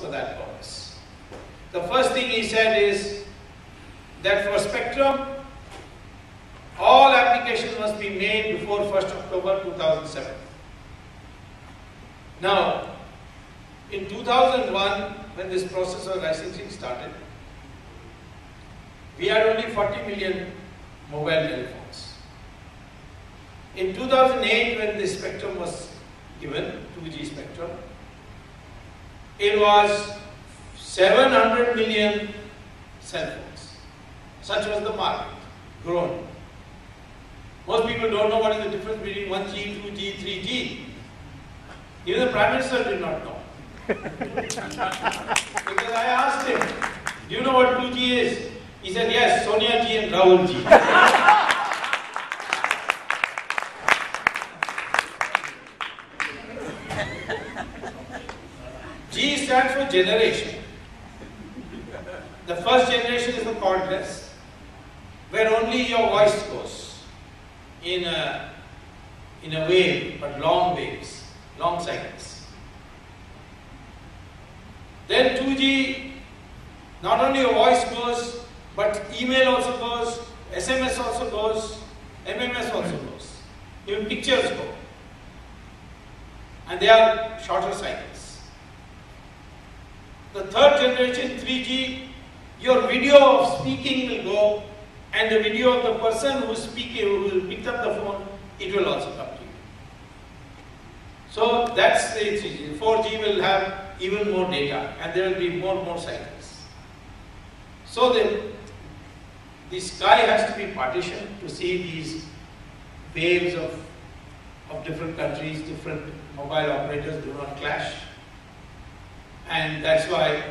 for that purpose. The first thing he said is that for spectrum, all applications must be made before 1st October 2007. Now, in 2001, when this process of licensing started, we had only 40 million mobile telephones. In 2008, when this spectrum was given, 2G spectrum, it was 700 million cell phones. Such was the market, grown. Most people don't know what is the difference between 1G, 2G, 3G. Even the Prime Minister did not know. Because I asked him, do you know what 2G is? He said, yes, Sonia Ji and Rahul Ji. G stands for generation. The first generation is the cordless, where only your voice goes in a wave, but long waves, long cycles. Then 2G, not only your voice goes, but email also goes, SMS also goes, MMS also goes. Even pictures go. And they are shorter cycles. The third generation, 3G, your video of speaking will go, and the video of the person who is speaking, who will pick up the phone, it will also come to you. So that's the 3G. 4G will have even more data, and there will be more cycles. So the sky has to be partitioned to see these waves of different countries, different mobile operators do not clash. And that's why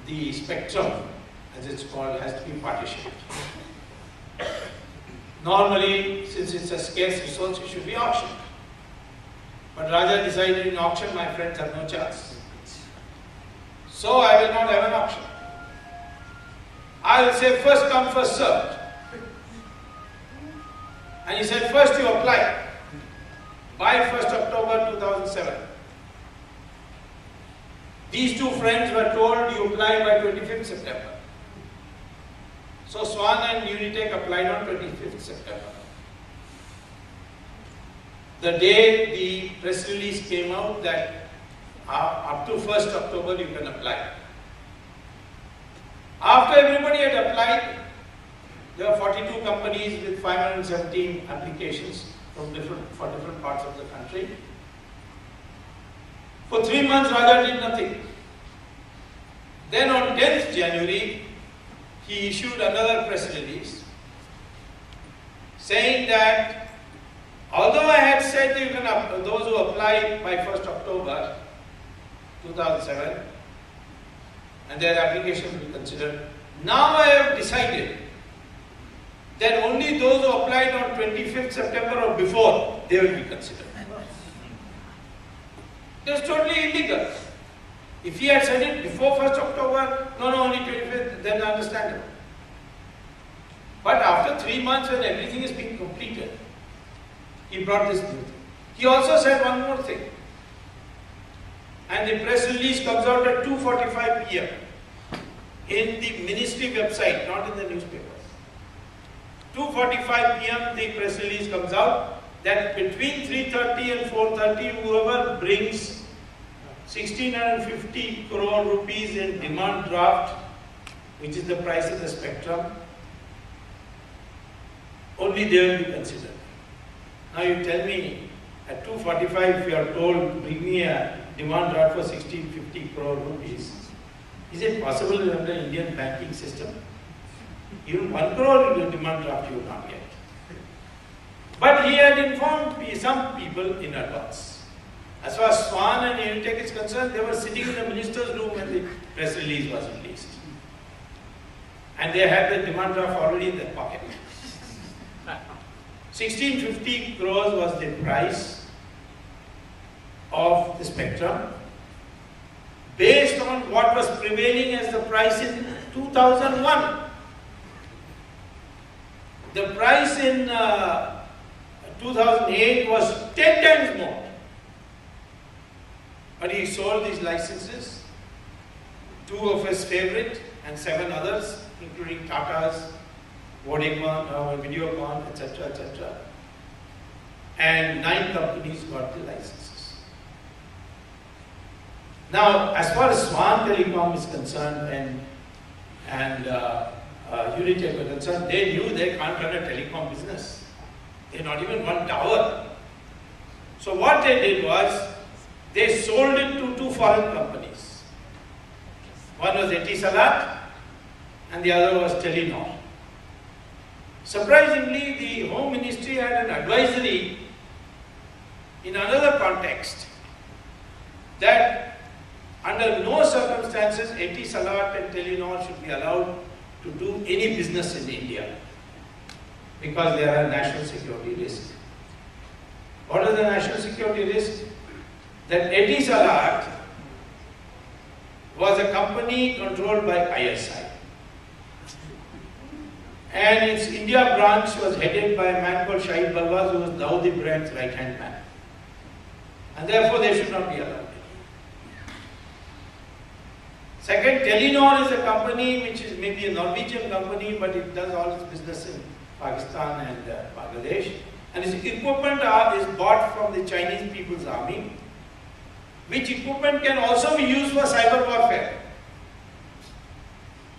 the spectrum, as it's called, has to be partitioned. Normally, since it's a scarce resource, it should be auctioned. But Raja decided in auction, my friends have no chance. So I will not have an auction. I will say first come, first served. And he said, first you apply by 1st October 2007. These two friends were told you apply by 25th September. So Swan and Unitech applied on 25th September. The day the press release came out that up to 1st October you can apply. After everybody had applied, there were 42 companies with 517 applications for different parts of the country. For 3 months, Raja did nothing. Then on 10th January, he issued another press release saying that although I had said you can those who apply by 1st October 2007 and their application will be considered, now I have decided that only those who applied on 25th September or before, they will be considered. It was totally illegal. If he had said it before 1st October, no, only 25th, then understandable. But after 3 months when everything is being completed, he brought this new thing. He also said one more thing. And the press release comes out at 2:45 p.m. in the ministry website, not in the newspapers. 2:45 p.m. the press release comes out that between 3:30 and 4:30, whoever brings 1,650 crore rupees in demand draft, which is the price of the spectrum, only they will be considered. Now you tell me, at 2:45 if you are told, bring me a demand draft for 1,650 crore rupees, is it possible under Indian banking system? Even 1 crore demand draft you will not get. But he had informed some people in advance. As far as Swan and Unitech is concerned, they were sitting in the minister's room when the press release was released. And they had the demand draft already in their pocket. 1,650 crores was the price of the spectrum, based on what was prevailing as the price in 2001. The price in 2008 was 10 times more. But he sold these licenses 2 of his favorite and 7 others, including Tata's, Vodafone, Videocon, etc., etc. And 9 companies got the licenses. Now, as far as Swan Telecom is concerned and Unitech were concerned, they knew they can't run a telecom business. They not even one tower. So what they did was, they sold it to 2 foreign companies. One was Etisalat and the other was Telenor. Surprisingly, the Home Ministry had an advisory in another context that under no circumstances Etisalat and Telenor should be allowed to do any business in India because they are a national security risk. What is the national security risk? That Etisalat was a company controlled by ISI. And its India branch was headed by a man called Shahid Balwaz, who was Dawood Ibrahim's right-hand man. And therefore they should not be allowed. Second, Telenor is a company which is maybe a Norwegian company, but it does all its business in Pakistan and Bangladesh. And its equipment is bought from the Chinese People's Army, which equipment can also be used for cyber warfare.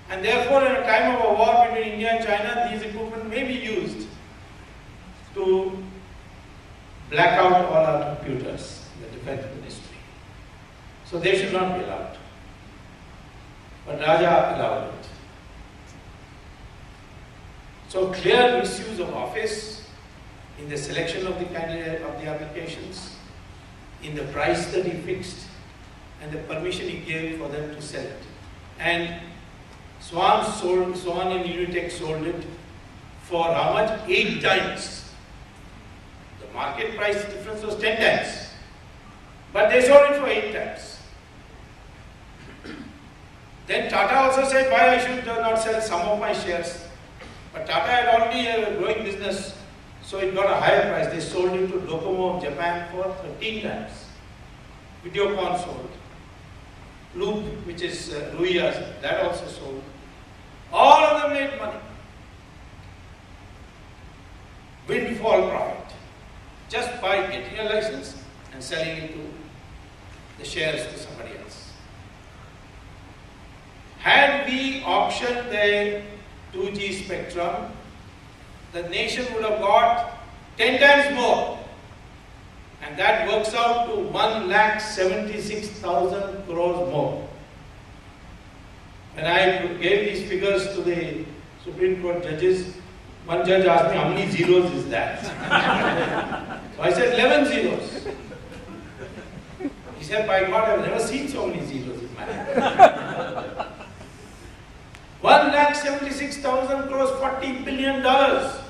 And therefore, in a time of a war between India and China, these equipment may be used to black out all our computers in the defense ministry. So they should not be allowed. But Raja allowed it. So clear misuse of office in the selection of the candidate of the applications, in the price that he fixed, and the permission he gave for them to sell it. And Swan and Unitech sold it for how much? 8 times. The market price difference was 10 times. But they sold it for 8 times. Then Tata also said, why I should not sell some of my shares. But Tata had already a growing business, so it got a higher price. They sold it to Docomo of Japan for 13 times. Videocon sold. Loop, which is Ruiya's, that also sold. All of them made money. Windfall profit. Just by getting a license and selling it to the shares to somebody else. Had we auctioned the 2G spectrum, the nation would have got 10 times more. And that works out to 1,76,000 crores more. When I gave these figures to the Supreme Court judges, one judge asked me, how many zeros is that? So I said, 11 zeros. He said, by God, I've never seen so many zeros in my life. 1,76,000 crores, $40 billion lost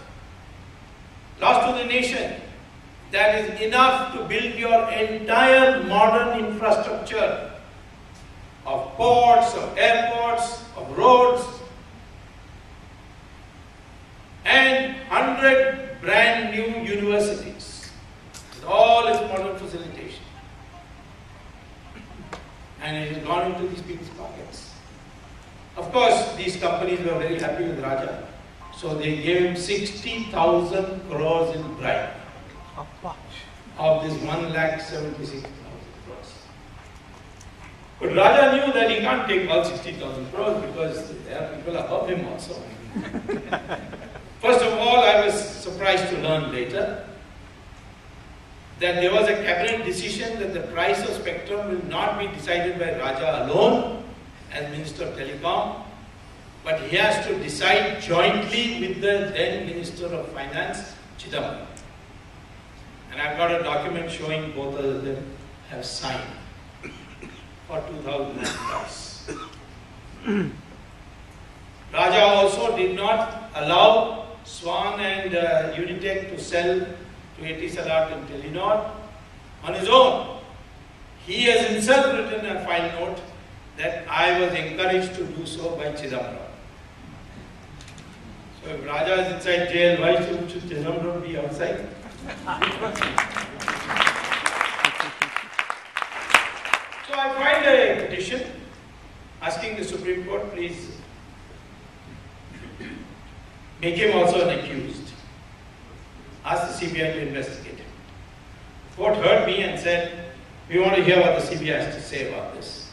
to the nation. That is enough to build your entire modern infrastructure of ports, of airports, of roads, and 100 brand new universities with all its modern facilitation. And it has gone into these people's pockets. Of course, these companies were very happy with Raja, so they gave him 60,000 crores in bribe of this 1,76,000 crores. But Raja knew that he can't take all 60,000 crores because there are people above him also. First of all, I was surprised to learn later that there was a cabinet decision that the price of spectrum will not be decided by Raja alone as Minister of Telecom, but he has to decide jointly with the then Minister of Finance, Chidambaram. And I've got a document showing both of them have signed for 2,000 price. Raja also did not allow Swan and Unitech to sell to Etisalat and Telenor on his own. He has himself written a file note that I was encouraged to do so by Chidambaram. So if Raja is inside jail, why should Chidambaram be outside? So I filed a petition. I asking the Supreme Court, please make him also an accused. Ask the CBI to investigate him. The court heard me and said, we want to hear what the CBI has to say about this.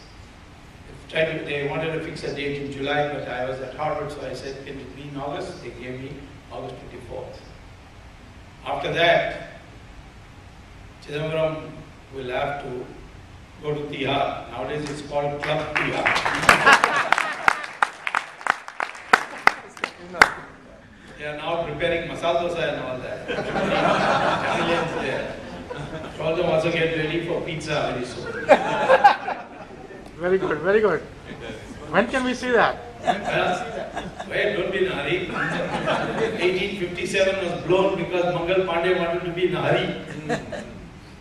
They wanted to fix a date in July, but I was at Harvard, so I said, can it be in August? They gave me August 24th. After that, Chidambaram will have to go to Tihar. Nowadays it's called Club Tihar. They are now preparing masala dosa and all that. Italians there. All them also get ready for pizza very soon. Very good, very good. When can we see that? Wait, don't be in a hurry. 1857 was blown because Mangal Pandey wanted to be in a hurry.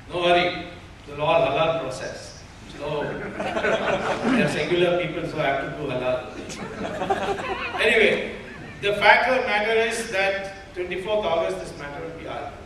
No hurry. It's all halal process. So, they are secular people, so I have to do halal. Anyway, the fact of the matter is that 24th August, this matter will be argued.